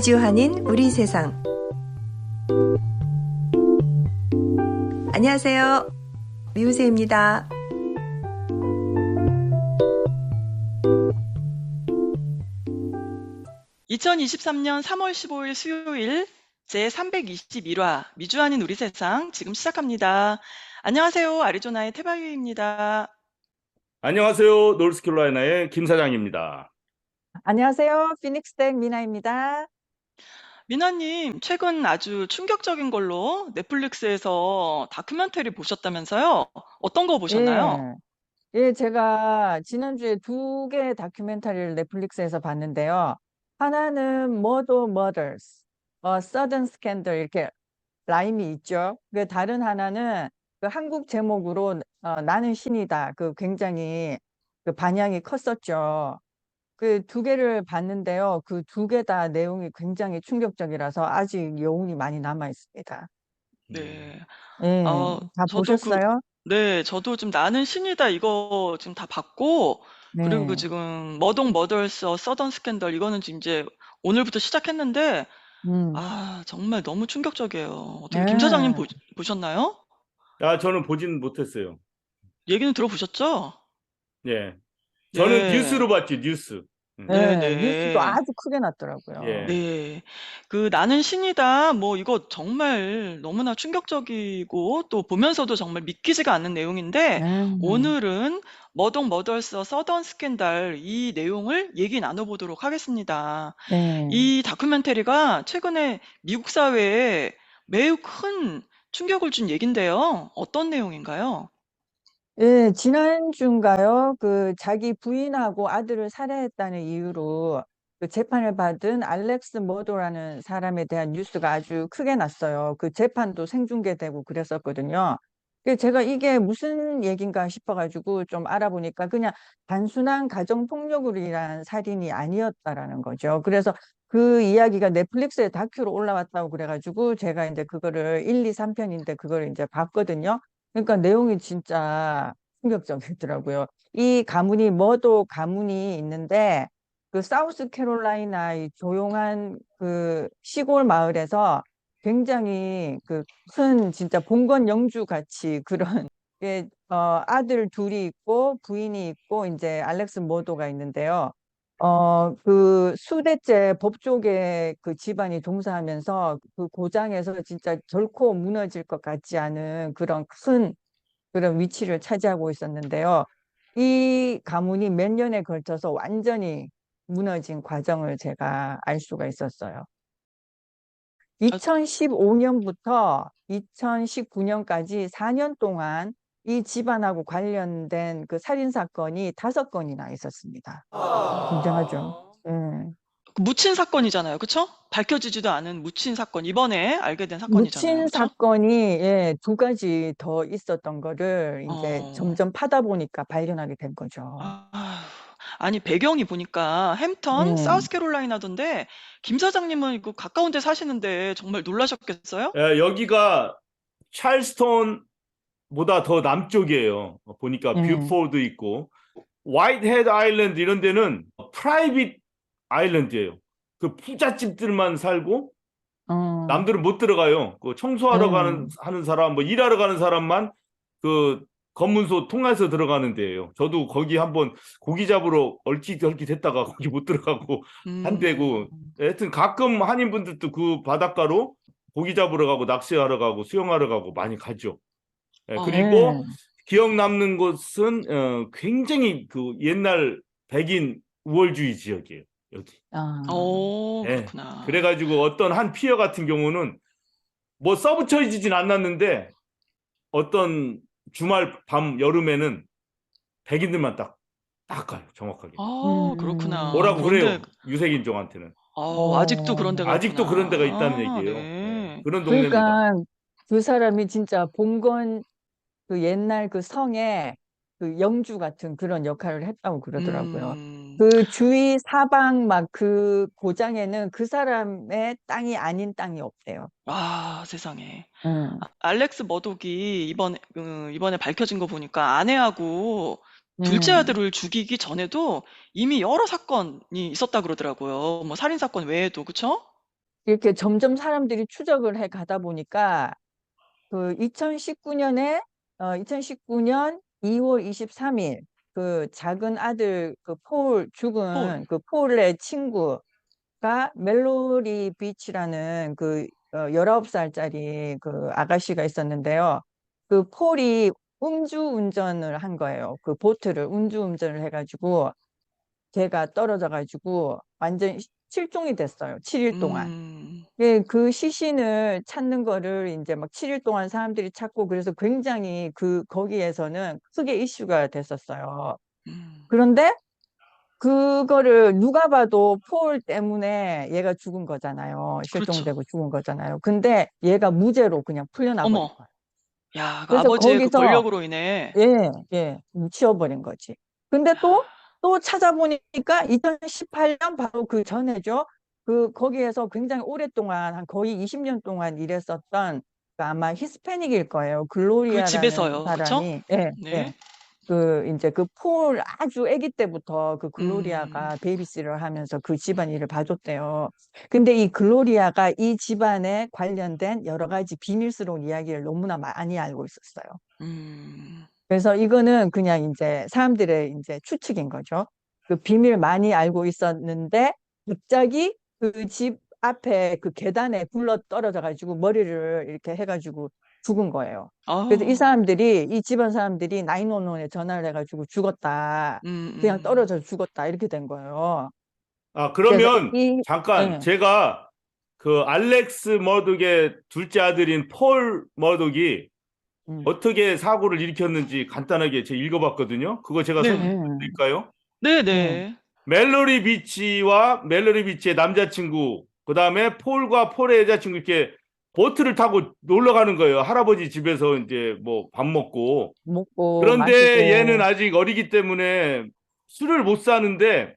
미주한인 우리 세상. 안녕하세요. 미우새입니다. 2023년 3월 15일 수요일 제321화 미주한인 우리 세상 지금 시작합니다. 안녕하세요. 아리조나의 태바유입니다. 안녕하세요. 노스캐롤라이나의 김 사장입니다. 안녕하세요. 피닉스댁 미나입니다. 미나님, 최근 아주 충격적인 걸로 넷플릭스에서 다큐멘터리 보셨다면서요? 어떤 거 보셨나요? 제가 지난주에 두 개의 다큐멘터리를 넷플릭스에서 봤는데요. 하나는 Murder Mothers, Sudden Scandal 이렇게 라임이 있죠. 그 다른 하나는 그 한국 제목으로 나는 신이다. 그 굉장히 그 반향이 컸었죠. 그 두 개를 봤는데요. 그 두 개 다 내용이 굉장히 충격적이라서 아직 여운이 많이 남아 있습니다. 네. 다 저도 보셨어요? 저도 지금 나는 신이다 이거 지금 다 봤고, 그리고 네. 지금 머독 머더스 서던 스캔들 이거는 지금 이제 오늘부터 시작했는데, 음. 정말 너무 충격적이에요. 어떻게 김 사장님 네. 보셨나요? 저는 보진 못했어요. 얘기는 들어보셨죠? 예. 저는 네. 뉴스로 봤지, 뉴스. 네, 뉴스도 네. 아주 크게 났더라고요. 예. 네. 그 나는 신이다. 뭐 이거 정말 너무나 충격적이고 또 보면서도 정말 믿기지가 않는 내용인데 음. 오늘은 머독 머더스 서던 스캔들 이 내용을 얘기 나눠보도록 하겠습니다. 네. 이 다큐멘터리가 최근에 미국 사회에 매우 큰 충격을 준 얘긴데요. 어떤 내용인가요? 예, 지난주인가요? 그 자기 부인하고 아들을 살해했다는 이유로 그 재판을 받은 알렉스 머도라는 사람에 대한 뉴스가 아주 크게 났어요. 그 재판도 생중계되고 그랬었거든요. 제가 이게 무슨 얘긴가 싶어가지고 좀 알아보니까 그냥 단순한 가정폭력으로 인한 살인이 아니었다라는 거죠. 그래서 그 이야기가 넷플릭스에 다큐로 올라왔다고 그래가지고 제가 이제 그거를 1, 2, 3편인데 그걸 이제 봤거든요. 그러니까 내용이 진짜 충격적이더라고요. 이 가문이 머도 가문이 있는데 그 사우스캐롤라이나 이 조용한 그 시골 마을에서 굉장히 그 큰 진짜 봉건 영주 같이 그런 아들 둘이 있고 부인이 있고 이제 알렉스 머도가 있는데요. 그 수대째 법조계 그 집안이 종사하면서 그 고장에서 진짜 결코 무너질 것 같지 않은 그런 큰 그런 위치를 차지하고 있었는데요. 이 가문이 몇 년에 걸쳐서 완전히 무너진 과정을 제가 알 수가 있었어요. 아, 2015년부터 2019년까지 4년 동안 이 집안하고 관련된 그 살인 사건이 5건이나 있었습니다. 굉장하죠. 그 묻힌 사건이잖아요. 그쵸? 밝혀지지도 않은 묻힌 사건. 이번에 알게 된 사건이잖아요. 묻힌 그쵸? 사건이 두 가지 더 있었던 거를 이제 어, 점점 파다 보니까 발견하게 된 거죠. 아, 아니, 배경이 보니까 햄턴, 네. 사우스캐롤라이나던데, 김 사장님은 이거 가까운 데 사시는데 정말 놀라셨겠어요? 여기가 찰스톤보다 더 남쪽이에요. 보니까 네. 뷰포드 있고 화이트헤드 아일랜드 이런 데는 프라이빗 아일랜드예요. 그 부잣집들만 살고 어, 남들은 못 들어가요. 그 청소하러 네. 하는 사람, 뭐 일하러 가는 사람만 그 검문소 통해서 들어가는 데예요. 저도 거기 한번 고기 잡으러 얼핏얼핏 했다가 거기 못 들어가고 한 데고, 음, 하여튼 가끔 한인분들도 그 바닷가로 고기 잡으러 가고 낚시하러 가고 수영하러 가고 많이 가죠. 그리고 네. 기억 남는 곳은 굉장히 그 옛날 백인 우월주의 지역이에요. 여기. 아, 예. 그렇구나. 그래가지고 어떤 한 피어 같은 경우는 뭐 서브쳐지진 않았는데 어떤 주말 밤 여름에는 백인들만 딱 가요. 정확하게. 그렇구나. 뭐라고 그런데, 그래요. 유색인종한테는. 아직도 그런 데가 아직도 그런 데가 있다는 있구나. 얘기예요. 예. 네. 그런 동네입니다. 그러니까 그 사람이 진짜 봉건 그 옛날 그 성에 그 영주 같은 그런 역할을 했다고 그러더라고요. 음, 그 주위 사방 막 그 고장에는 그 사람의 땅이 아닌 땅이 없대요. 세상에. 음, 알렉스 머독이 이번에 밝혀진 거 보니까 아내하고 둘째 음, 아들을 죽이기 전에도 이미 여러 사건이 있었다 그러더라고요. 뭐 살인 사건 외에도, 그쵸? 이렇게 점점 사람들이 추적을 해 가다 보니까 그 2019년 2월 23일 그 작은 아들 그 폴 폴. 죽은 그 폴의 친구가 멜로리 비치라는 그 19살짜리 그 아가씨가 있었는데요. 그 폴이 음주운전을 한 거예요. 그 보트를 음주운전을 해가지고 걔가 떨어져가지고 완전 실종이 됐어요. 7일 동안. 예, 그 시신을 찾는 거를 이제 막 7일 동안 사람들이 찾고 그래서 굉장히 그 거기에서는 크게 이슈가 됐었어요. 음. 그런데 그거를 누가 봐도 폴 때문에 얘가 죽은 거잖아요. 그렇죠. 실종되고 죽은 거잖아요. 근데 얘가 무죄로 그냥 풀려나 버린 어머. 거예요. 야, 그 그래서 아버지의 그 거기서 권력으로 인해. 묻혀버린 거지. 근데 또 찾아보니까 2018년 바로 그 전에죠. 그 거기에서 굉장히 오랫동안 한 거의 20년 동안 일했었던 그 아마 히스패닉일 거예요. 그 글로리아라는 집에서요. 그쵸? 사람이 네. 그 이제 그 폴 아주 아기 때부터 그 음. 글로리아가 베이비시를 하면서 그 집안 일을 봐줬대요. 근데 이 글로리아가 이 집안에 관련된 여러 가지 비밀스러운 이야기를 너무나 많이 알고 있었어요. 음. 그래서 이거는 그냥 이제 사람들의 이제 추측인 거죠. 그 비밀 많이 알고 있었는데 갑자기 그 집 앞에 그 계단에 굴러 떨어져 가지고 머리를 이렇게 해가지고 죽은 거예요. 그래서 아우. 이 집안 사람들이 911에 전화를 해가지고 죽었다. 그냥 음. 떨어져 죽었다. 이렇게 된 거예요. 아, 그래서 그러면 잠깐 예, 제가 그 알렉스 머독의 둘째 아들인 폴 머독이 음, 어떻게 사고를 일으켰는지 간단하게 제가 읽어봤거든요. 그거 제가 네. 설명드릴까요? 네, 예, 네. 멜로리 비치와 멜로리 비치의 남자친구, 그 다음에 폴과 폴의 여자친구 이렇게 보트를 타고 놀러 가는 거예요. 할아버지 집에서 이제 뭐 밥 먹고. 먹고 그런데 얘는 마시고, 아직 어리기 때문에 술을 못 사는데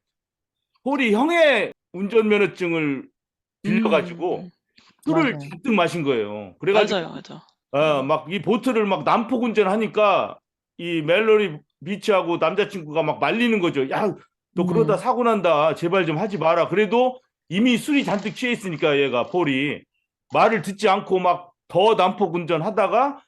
폴이 형의 운전면허증을 빌려가지고 음. 술을 맞아요. 잔뜩 마신 거예요. 맞아요, 그래가지고 맞아. 막 이 보트를 막 난폭 운전하니까 이 멜로리 비치하고 남자친구가 막 말리는 거죠. 야, 너 그러다 음, 사고 난다. 제발 좀 하지 마라. 그래도 이미 술이 잔뜩 취해 있으니까 얘가 폴이 말을 듣지 않고 막 더 난폭 운전하다가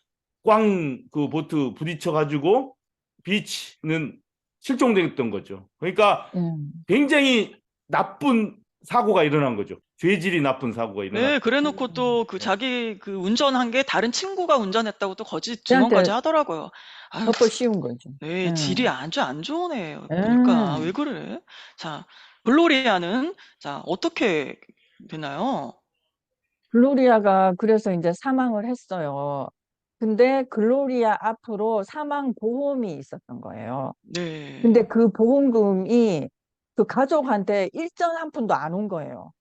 꽝 그 보트 부딪혀가지고 비치는 실종됐던 거죠. 그러니까 음. 굉장히 나쁜 사고가 일어난 거죠. 죄질이 나쁜 사고가 일어났. 네, 그래 놓고 또 그 자기 그 운전한 게 다른 친구가 운전했다고 또 거짓 증언까지 걔한테 하더라고요. 아유, 덮어 씌운 거지. 네, 질이 아주 안 좋은 애예요. 보니까. 왜 음. 그래? 자, 글로리아는 자, 어떻게 되나요? 글로리아가 그래서 이제 사망을 했어요. 근데 글로리아 앞으로 사망 보험이 있었던 거예요. 네. 근데 그 보험금이 그 가족한테 일전 한 푼도 안 온 거예요.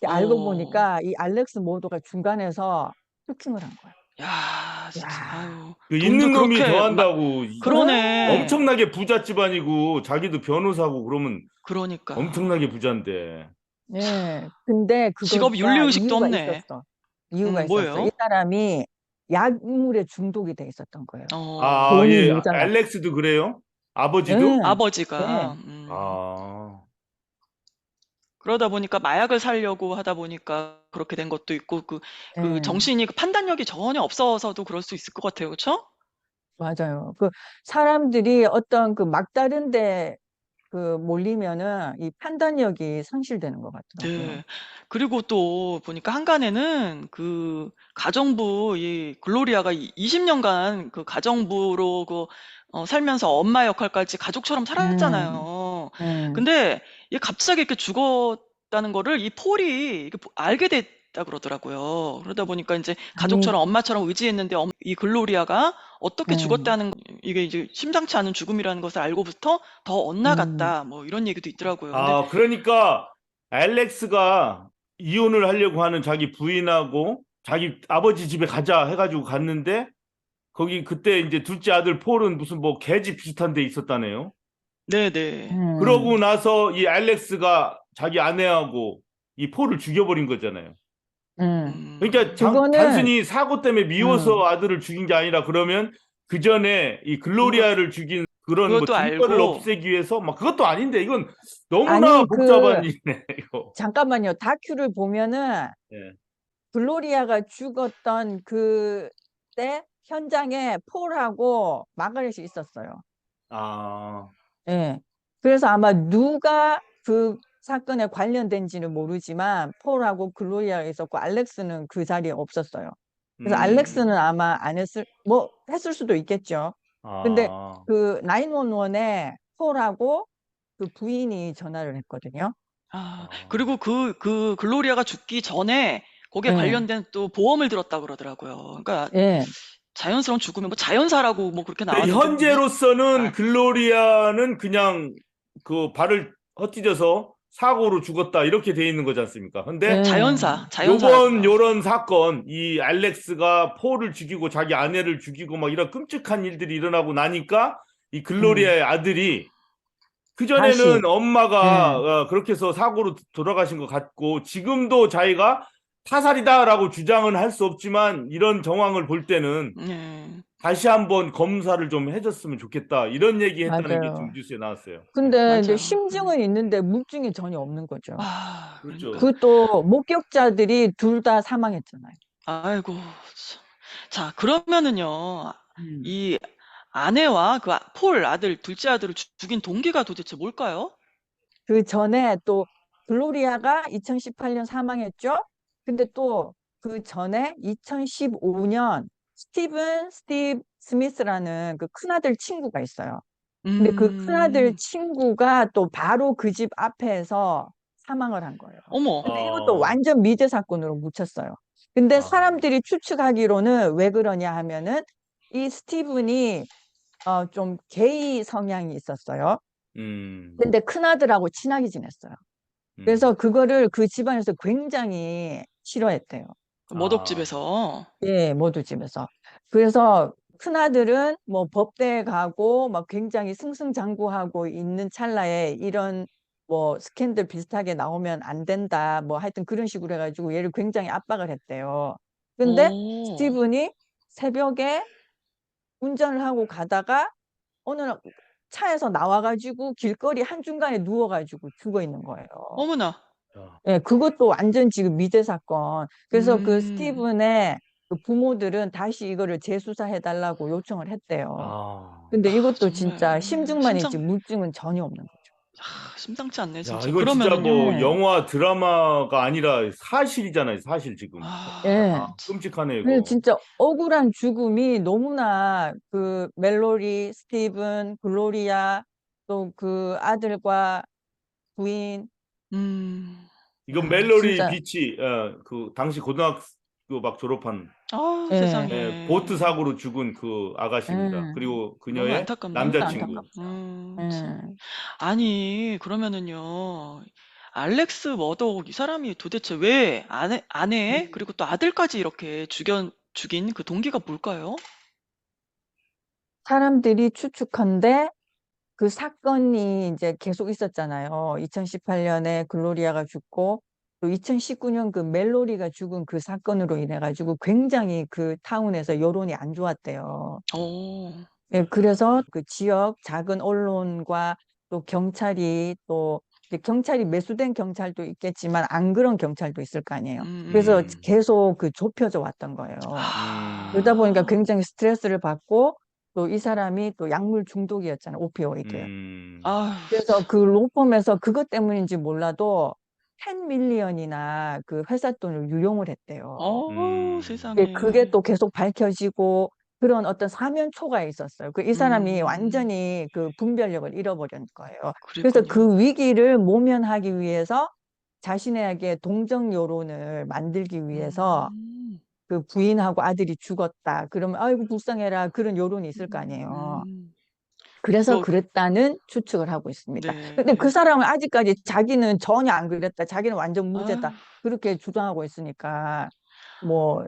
알고 어. 보니까 이 알렉스 모도가 중간에서 해킹을 한 거야. 야, 진짜 야, 아유. 그 돈도 있는 놈이 그렇게 더한다고 그러네. 엄청나게 부자 집안이고 자기도 변호사고 그러면 그러니까. 엄청나게 부자인데. 예. 근데 직업 그거가 윤리의식도 이유가 없네. 있었어. 이유가 있었어. 이 뭐예요? 사람이 약물에 중독이 돼 있었던 거예요. 어. 아, 돈이 예, 모자라서. 알렉스도 그래요? 예, 아버지도? 아버지가. 예. 아, 그러다 보니까 마약을 사려고 하다 보니까 그렇게 된 것도 있고 그 예. 정신이 그 판단력이 전혀 없어서도 그럴 수 있을 것 같아요. 그쵸? 맞아요. 그 사람들이 어떤 그 막다른데 그 몰리면은 이 판단력이 상실되는 것 같더라고요. 네. 그리고 또 보니까 한간에는 그 가정부 이 글로리아가 20년간 그 가정부로 살면서 엄마 역할까지 가족처럼 음, 살았잖아요. 음, 근데 얘 갑자기 이렇게 죽었다는 거를 이 폴이 이렇게 알게 됐다 그러더라고요. 그러다 보니까 이제 아니, 가족처럼 엄마처럼 의지했는데 이 글로리아가 어떻게 음, 죽었다는 이게 이제 심상치 않은 죽음이라는 것을 알고부터 더 음, 엇나갔다. 뭐 이런 얘기도 있더라고요. 근데 그러니까 알렉스가 이혼을 하려고 하는 자기 부인하고 자기 아버지 집에 가자 해가지고 갔는데 거기 그때 이제 둘째 아들 폴은 무슨 뭐 계집 비슷한 데 있었다네요. 네네. 그러고 음, 나서 이 알렉스가 자기 아내하고 이 폴을 죽여버린 거잖아요. 음. 그러니까 그거는, 단순히 사고 때문에 미워서 음, 아들을 죽인 게 아니라 그러면 그 전에 이 글로리아를 죽인 그런 뭐 그것도 증거를 알고, 없애기 위해서 막 그것도 아닌데 이건 너무나 아니, 복잡한 일이네 이거. 잠깐만요. 다큐를 보면은 예. 글로리아가 죽었던 그때 현장에 폴하고 마가렛이 있었어요. 아, 예. 그래서 아마 누가 그 사건에 관련된지는 모르지만 폴하고 글로리아가 있었고 알렉스는 그 자리에 없었어요. 그래서 알렉스는 아마 안 뭐 했을 수도 있겠죠. 근데 아, 그 911에 폴하고 그 부인이 전화를 했거든요. 그리고 그 글로리아가 죽기 전에 거기에 예. 관련된 또 보험을 들었다 그러더라고요. 그러니까 예. 자연스러운 죽음이 뭐 자연사라고 뭐 그렇게 근데 나왔는데 뭐 현재로서는 아, 글로리아는 그냥 그 발을 헛디뎌서 사고로 죽었다 이렇게 돼 있는 거지 않습니까? 근데 예. 자연사라고 요번 나왔어요. 요런 사건, 이 알렉스가 폴을 죽이고 자기 아내를 죽이고 막 이런 끔찍한 일들이 일어나고 나니까 이 글로리아의 아들이 다시. 그전에는 엄마가 예. 그렇게 해서 사고로 돌아가신 것 같고 지금도 자기가 타살이다라고 주장은 할 수 없지만 이런 정황을 볼 때는 네. 다시 한번 검사를 좀 해줬으면 좋겠다 이런 얘기했다는 게 지금 맞아요. 뉴스에 나왔어요. 네. 근데 맞아요. 심증은 있는데 물증이 전혀 없는 거죠. 그렇죠. 그러니까. 그것도 목격자들이 둘 다 사망했잖아요. 아이고. 참. 자, 그러면은요. 음. 이 아내와 그 폴 아들, 둘째 아들을 죽인 동기가 도대체 뭘까요? 그 전에 또 글로리아가 2018년 사망했죠. 근데 또 그 전에 2015년 스티브 스미스라는 그 큰아들 친구가 있어요. 근데 그 큰아들 음. 친구가 또 바로 그 집 앞에서 사망을 한 거예요. 어머. 근데 이것도 어, 완전 미제 사건으로 묻혔어요. 근데 아, 사람들이 추측하기로는 왜 그러냐 하면은 이 스티븐이 좀 게이 성향이 있었어요. 음, 근데 큰아들하고 친하게 지냈어요. 그래서 음, 그거를 그 집안에서 굉장히 싫어했대요. 그 아, 머독집에서. 예, 모두 집에서. 그래서 큰아들은 뭐 법대에 가고 막 굉장히 승승장구하고 있는 찰나에 이런 뭐 스캔들 비슷하게 나오면 안 된다. 뭐 하여튼 그런 식으로 해가지고 얘를 굉장히 압박을 했대요. 근데 오. 스티븐이 새벽에 운전을 하고 가다가 어느 날 차에서 나와가지고 길거리 한중간에 누워가지고 죽어 있는 거예요. 어머나. 야, 예, 그것도 완전 지금 미제 사건. 그래서 그 음. 스티븐의 그 부모들은 다시 이거를 재수사해 달라고 요청을 했대요. 아, 근데 이것도 정말 진짜 심증만이지 심상 물증은 전혀 없는 거죠. 심상치 않네 야, 진짜. 이건 진짜 뭐 그러면은요. 예, 영화 드라마가 아니라 사실이잖아요, 사실 지금. 예. 아, 끔찍하네 그래서 이거. 진짜 억울한 죽음이 너무나 그 멜로리, 스티븐, 글로리아 또 그 아들과 부인, 음. 이건 멜로리 진짜, 비치, 그 당시 고등학교 막 졸업한 예, 보트 세상에. 사고로 죽은 그 아가씨입니다. 예. 그리고 너무 그녀의 안타깝네요. 너무나 남자친구. 안타깝죠. 참. 예. 아니, 그러면은요. 알렉스 머독 이 사람이 도대체 왜 아내 음. 그리고 또 아들까지 이렇게 죽인 그 동기가 뭘까요? 사람들이 추측한데 그 사건이 이제 계속 있었잖아요. 2018년에 글로리아가 죽고 또 2019년 그 멜로리가 죽은 그 사건으로 인해 가지고 굉장히 그 타운에서 여론이 안 좋았대요. 어. 예, 그래서 그 지역 작은 언론과 또 경찰이 또 이제 경찰이 매수된 경찰도 있겠지만 안 그런 경찰도 있을 거 아니에요. 그래서 음, 계속 그 좁혀져 왔던 거예요. 그러다 보니까 아. 굉장히 스트레스를 받고 또 이 사람이 또 약물 중독이었잖아요. 오피오이드. 음, 아유. 그래서 그 로펌에서 그것 때문인지 몰라도 10 밀리언이나 그 회사 돈을 유용을 했대요. 그게 세상에. 또 계속 밝혀지고 그런 어떤 사면초가 있었어요. 그 이 사람이 음. 완전히 그 분별력을 잃어버린 거예요. 그래서 그랬군요. 그 위기를 모면하기 위해서 자신에게 동정 여론을 만들기 위해서 음. 그 부인하고 아들이 죽었다. 그러면 아이고 불쌍해라. 그런 여론이 있을 거 아니에요. 음. 그래서 그거 그랬다는 추측을 하고 있습니다. 근데 그 네. 사람은 아직까지 자기는 전혀 안 그랬다. 자기는 완전 무죄다. 아유. 그렇게 주장하고 있으니까 뭐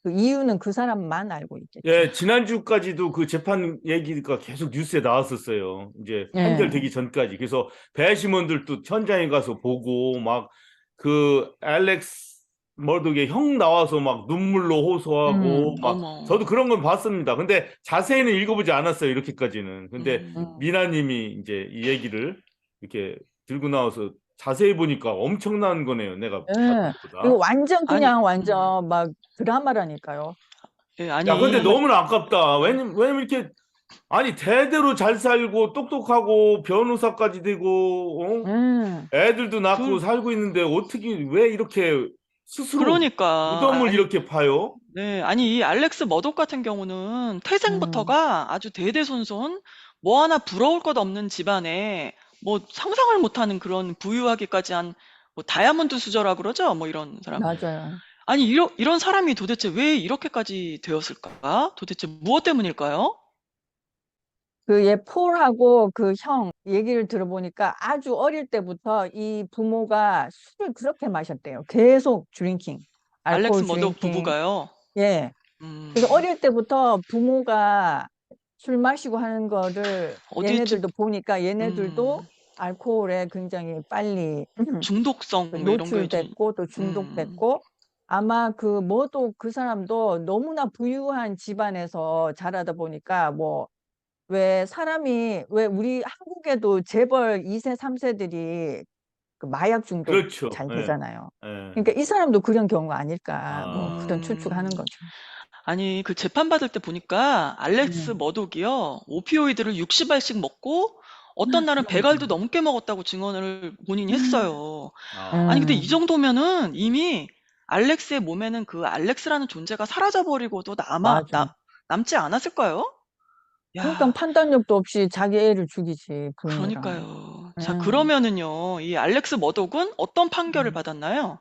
그 이유는 그 사람만 알고 있겠죠. 예, 지난주까지도 그 재판 얘기가 계속 뉴스에 나왔었어요. 이제 예. 판결되기 전까지. 그래서 배심원들도 현장에 가서 보고 막 그 알렉스 머독의 형 나와서 막 눈물로 호소하고 막 어머. 저도 그런 건 봤습니다. 근데 자세히는 읽어보지 않았어요. 이렇게까지는. 근데 미나님이 이제 이 얘기를 이렇게 들고 나와서 자세히 보니까 엄청난 거네요. 내가 예. 봤던 이거 것보다. 완전 아니, 그냥 완전 막 드라마라니까요. 예, 야, 근데 아니, 너무나 아깝다. 왜냐면 이렇게 아니 대대로 잘 살고 똑똑하고 변호사까지 되고 애들도 낳고 그, 살고 있는데 어떻게 왜 이렇게 스스로 그러니까, 무덤을 아니, 이렇게 파요? 네, 아니, 이 알렉스 머독 같은 경우는 음, 태생부터가 아주 대대손손 뭐 하나 부러울 것 없는 집안에 뭐 상상을 못하는 그런 부유하기까지 한 뭐 다이아몬드 수저라 그러죠? 뭐 이런 사람. 맞아요. 아니, 이런 사람이 도대체 왜 이렇게까지 되었을까? 도대체 무엇 때문일까요? 그 얘 폴하고 그 형 얘기를 들어보니까 아주 어릴 때부터 이 부모가 술을 그렇게 마셨대요. 계속 드링킹, 알렉스 알코올 머독 드링킹. 부부가요. 예. 음, 그래서 어릴 때부터 부모가 술 마시고 하는 거를 어디쯤, 얘네들도 보니까 얘네들도 음, 알코올에 굉장히 빨리 중독성 뭐 이런 거에 좀, 노출됐고 또 중독됐고 아마 그 뭐도 그 사람도 너무나 부유한 집안에서 자라다 보니까 뭐 왜 사람이 왜 우리 한국에도 재벌 2세, 3세들이 그 마약 중독 그렇죠. 잘 예. 되잖아요. 예. 그러니까 이 사람도 그런 경우가 아닐까 뭐 아, 그런 추측하는 음, 거죠. 아니, 그 재판 받을 때 보니까 알렉스 음. 머독이요, 오피오이드를 60알씩 먹고 어떤 날은 100알도 넘게 먹었다고 증언을 본인이 했어요. 아니, 근데 이 음. 정도면은 이미 알렉스의 몸에는 그 알렉스라는 존재가 사라져버리고도 맞아. 남지 않았을까요? 그러니까 야, 판단력도 없이 자기 애를 죽이지 부인이랑. 그러니까요. 자, 음. 그러면은요, 이 알렉스 머독은 어떤 판결을 음. 받았나요?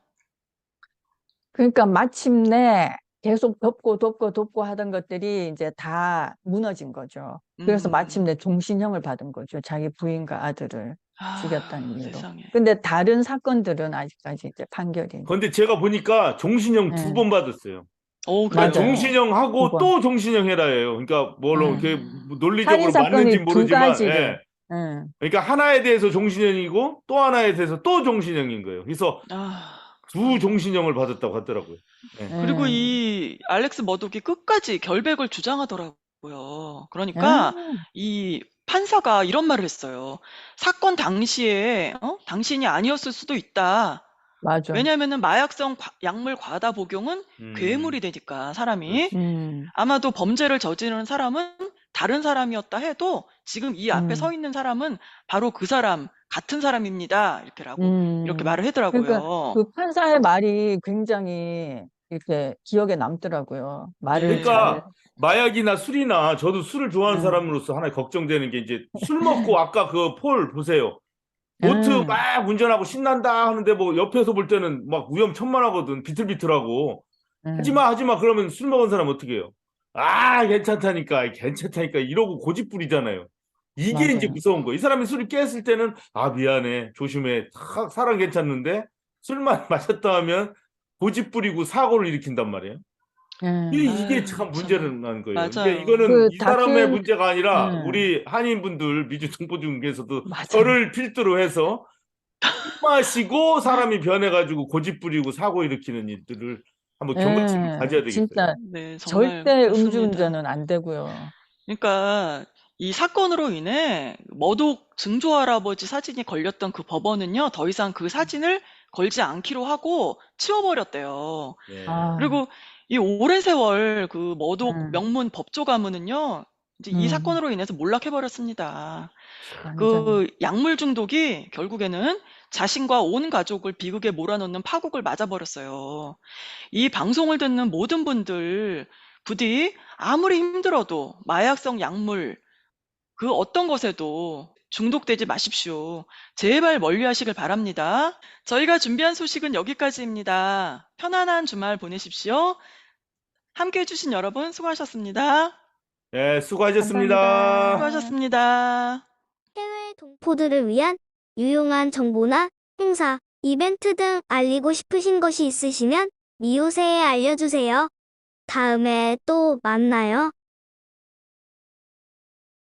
그러니까 마침내 계속 덮고 하던 것들이 이제 다 무너진 거죠. 그래서 음, 마침내 종신형을 받은 거죠. 자기 부인과 아들을 죽였다는 이유로. 세상에. 근데 다른 사건들은 아직까지 이제 판결이. 근데 제가 보니까 종신형 두 예, 번 받았어요. 그러니까 그래요. 맞아요. 종신형 두 하고 번. 또 종신형 해라예요. 그러니까 물론 예. 그게 살인 논리적으로 맞는지 사건이 두 모르지만, 가지를. 예. 예. 그러니까 하나에 대해서 종신형이고 또 하나에 대해서 또 종신형인 거예요. 그래서 두 그렇군요. 종신형을 받았다고 하더라고요. 예. 그리고 예. 이 알렉스 머독이 끝까지 결백을 주장하더라고요. 예. 그러니까 이 판사가 이런 말을 했어요. 사건 당시에 당신이 아니었을 수도 있다. 맞아. 왜냐하면은 마약성 약물 과다 복용은 음, 괴물이 되니까 사람이 그렇지. 아마도 범죄를 저지른 사람은 다른 사람이었다 해도 지금 이 앞에 서 있는 사람은 바로 그 사람 같은 사람입니다. 이렇게 말을 그러니까 하더라고요. 그 판사의 말이 굉장히 이렇게 기억에 남더라고요. 말을 잘. 그러니까 마약이나 술이나 저도 술을 좋아하는 예. 사람으로서 하나 걱정되는 게 이제 술 먹고 아까 그 폴 보세요. 보트 예. 막 운전하고 신난다 하는데 뭐 옆에서 볼 때는 막 위험천만하거든. 비틀비틀하고. 예. 하지 마. 그러면 술 먹은 사람 어떻게 해요? 아, 괜찮다니까 이러고 고집 부리잖아요. 이게 이제 맞아요. 무서운 거예요. 이 사람이 술을 깼을 때는 아, 미안해. 조심해. 사람 괜찮는데 술만 마셨다 하면 고집 부리고 사고를 일으킨단 말이에요. 예. 이게 아유, 참 참. 문제는 난 거예요. 맞아요. 이거는 그 이 사람의 다큐. 문제가 아니라 예. 우리 한인분들 미주 동포 중에서도 맞아요. 저를 필두로 해서 술 마시고 사람이 변해가지고 고집 부리고 사고 일으키는 일들을 한번 경각심을 예. 가져야 되겠어요. 진짜 네, 정말 절대 그렇습니다. 음주운전은 안 되고요. 그러니까 이 사건으로 인해 머독 증조 할아버지 사진이 걸렸던 그 법원은요, 더 이상 그 사진을 걸지 않기로 하고 치워버렸대요. 예. 아. 그리고 이 오랜 세월 그 머독 음. 명문 법조 가문은요, 이제 이 음. 사건으로 인해서 몰락해버렸습니다. 완전. 그 약물 중독이 결국에는 자신과 온 가족을 비극에 몰아넣는 파국을 맞아버렸어요. 이 방송을 듣는 모든 분들, 부디 아무리 힘들어도 마약성 약물, 그 어떤 것에도 중독되지 마십시오. 제발 멀리 하시길 바랍니다. 저희가 준비한 소식은 여기까지입니다. 편안한 주말 보내십시오. 함께 해주신 여러분 수고하셨습니다. 예, 수고하셨습니다. 감사합니다. 수고하셨습니다. 해외 동포들을 위한 유용한 정보나 행사, 이벤트 등 알리고 싶으신 것이 있으시면 미우새에 알려주세요. 다음에 또 만나요.